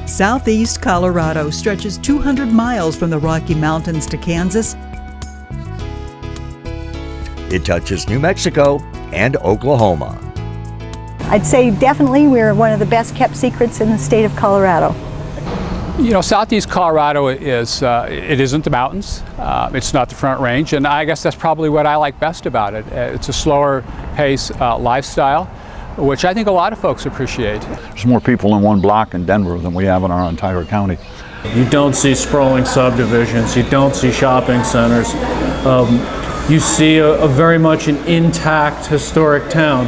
Southeast Colorado stretches 200 miles from the Rocky Mountains to Kansas. It touches New Mexico and Oklahoma. I'd say definitely we're one of the best kept secrets in the state of Colorado. You know, Southeast Colorado is, it isn't the mountains, it's not the Front Range, and I guess that's probably what I like best about it. It's a slower pace lifestyle, which I think a lot of folks appreciate. There's more people in one block in Denver than we have in our entire county. You don't see sprawling subdivisions, you don't see shopping centers. You see a very much an intact historic town.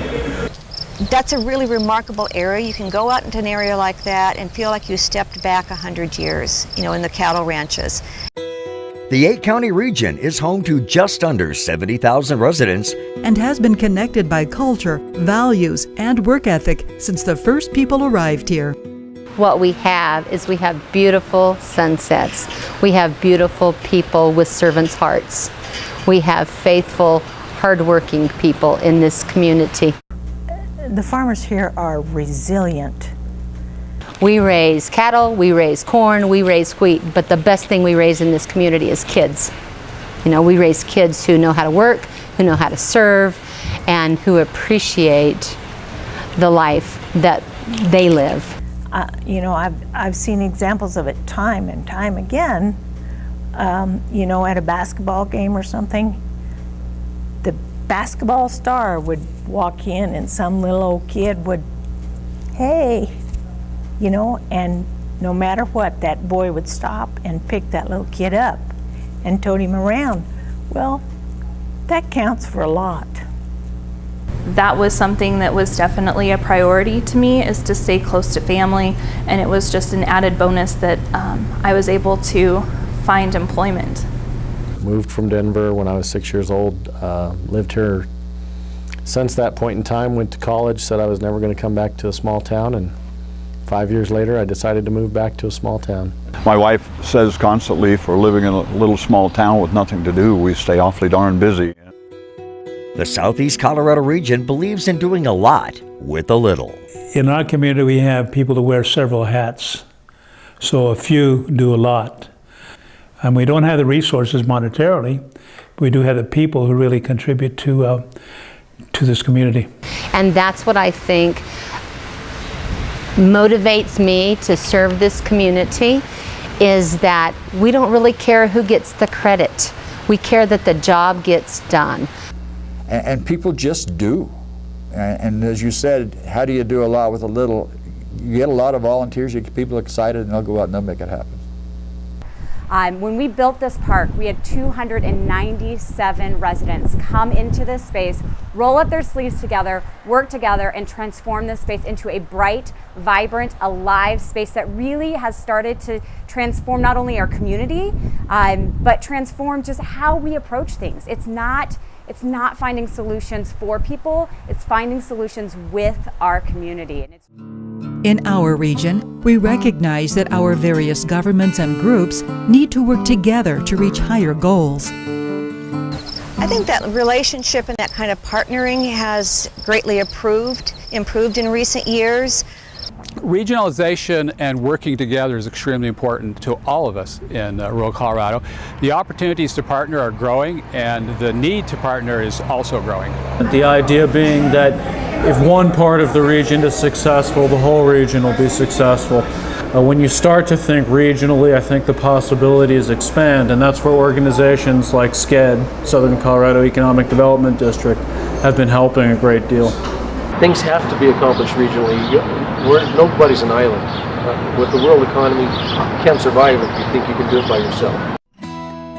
That's a really remarkable area. You can go out into an area like that and feel like you stepped back 100 years, you know, in the cattle ranches. The 8-county region is home to just under 70,000 residents and has been connected by culture, values, and work ethic since the first people arrived here. What we have is we have beautiful sunsets. We have beautiful people with servants' hearts. We have faithful, hardworking people in this community. The farmers here are resilient. We raise cattle, we raise corn, we raise wheat, but the best thing we raise in this community is kids. You know, we raise kids who know how to work, who know how to serve, and who appreciate the life that they live. You know, I've seen examples of it time and time again. You know, at a basketball game or something, the basketball star would walk in and some little old kid would, hey, you know, and no matter what, that boy would stop and pick that little kid up and tote him around. Well, that counts for a lot. That was something that was definitely a priority to me, is to stay close to family, and it was just an added bonus that I was able to find employment. Moved from Denver when I was 6 years old, lived here since that point in time, went to college, said I was never going to come back to a small town, and 5 years later I decided to move back to a small town. My wife says constantly, for living in a little small town with nothing to do, we stay awfully darn busy. The Southeast Colorado region believes in doing a lot with a little. In our community we have people who wear several hats, so a few do a lot. And we don't have the resources monetarily, but we do have the people who really contribute to this community. And that's what I think motivates me to serve this community, is that we don't really care who gets the credit. We care that the job gets done. And people just do. And as you said, how do you do a lot with a little? You get a lot of volunteers, you get people excited, and they'll go out and they'll make it happen. When we built this park, we had 297 residents come into this space, roll up their sleeves together, work together, and transform this space into a bright, vibrant, alive space that really has started to transform not only our community, but transform just how we approach things. It's not finding solutions for people, it's finding solutions with our community. In our region, we recognize that our various governments and groups need to work together to reach higher goals. I think that relationship and that kind of partnering has greatly improved in recent years. Regionalization and working together is extremely important to all of us in rural Colorado. The opportunities to partner are growing, and the need to partner is also growing. The idea being that if one part of the region is successful, the whole region will be successful. When you start to think regionally, I think the possibilities expand, and that's where organizations like SCED, Southern Colorado Economic Development District, have been helping a great deal. Things have to be accomplished regionally. Nobody's an island. With the world economy, you can't survive if you think you can do it by yourself.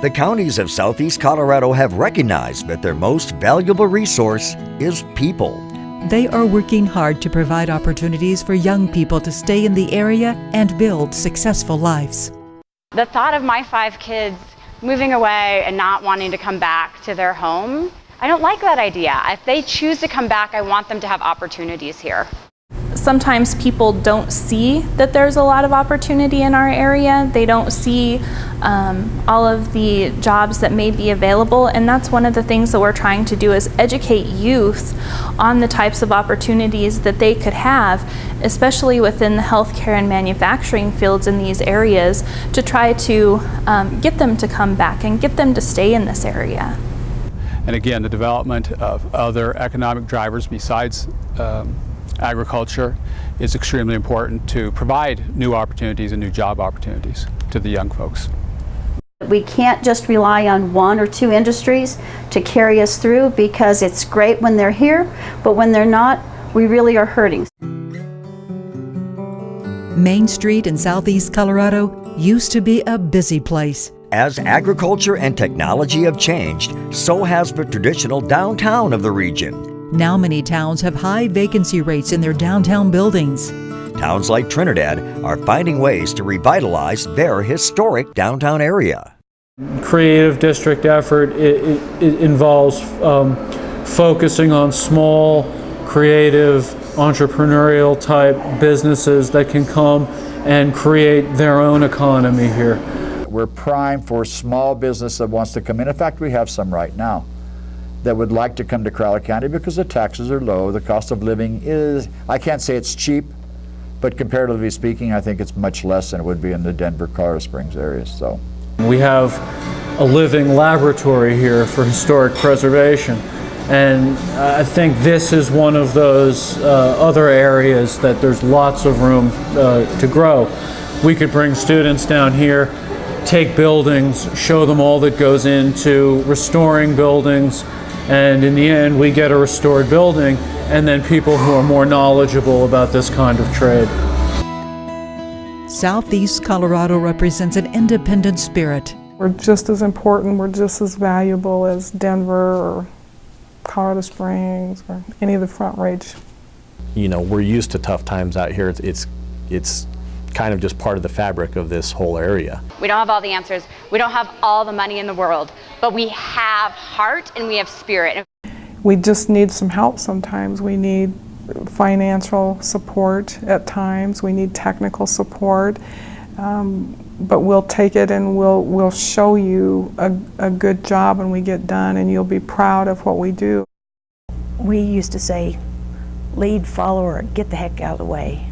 The counties of Southeast Colorado have recognized that their most valuable resource is people. They are working hard to provide opportunities for young people to stay in the area and build successful lives. The thought of my 5 kids moving away and not wanting to come back to their home I don't like that idea. If they choose to come back, I want them to have opportunities here. Sometimes people don't see that there's a lot of opportunity in our area. They don't see all of the jobs that may be available, and that's one of the things that we're trying to do is educate youth on the types of opportunities that they could have, especially within the healthcare and manufacturing fields in these areas, to try to get them to come back and get them to stay in this area. And again, the development of other economic drivers besides agriculture is extremely important to provide new opportunities and new job opportunities to the young folks. We can't just rely on one or two industries to carry us through, because it's great when they're here, but when they're not, we really are hurting. Main Street in southeast Colorado used to be a busy place. As agriculture and technology have changed, so has the traditional downtown of the region. Now many towns have high vacancy rates in their downtown buildings. Towns like Trinidad are finding ways to revitalize their historic downtown area. Creative district effort, it involves focusing on small, creative, entrepreneurial type businesses that can come and create their own economy here. We're primed for small business that wants to come in. In fact, we have some right now that would like to come to Crowley County because the taxes are low, the cost of living is, I can't say it's cheap, but comparatively speaking, I think it's much less than it would be in the Denver, Colorado Springs areas. So we have a living laboratory here for historic preservation, and I think this is one of those other areas that there's lots of room to grow. We could bring students down here, take buildings, show them all that goes into restoring buildings, and in the end we get a restored building and then people who are more knowledgeable about this kind of trade. Southeast Colorado represents an independent spirit. We're just as important, we're just as valuable as Denver or Colorado Springs or any of the Front Range. You know, we're used to tough times out here. It's kind of just part of the fabric of this whole area. We don't have all the answers. We don't have all the money in the world, but we have heart and we have spirit. We just need some help sometimes. We need financial support at times. We need technical support. But we'll take it and we'll show you a good job when we get done, and you'll be proud of what we do. We used to say, lead, follower, get the heck out of the way.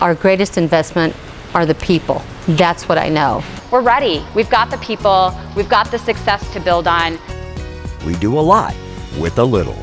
Our greatest investment are the people. That's what I know. We're ready. We've got the people. We've got the success to build on. We do a lot with a little.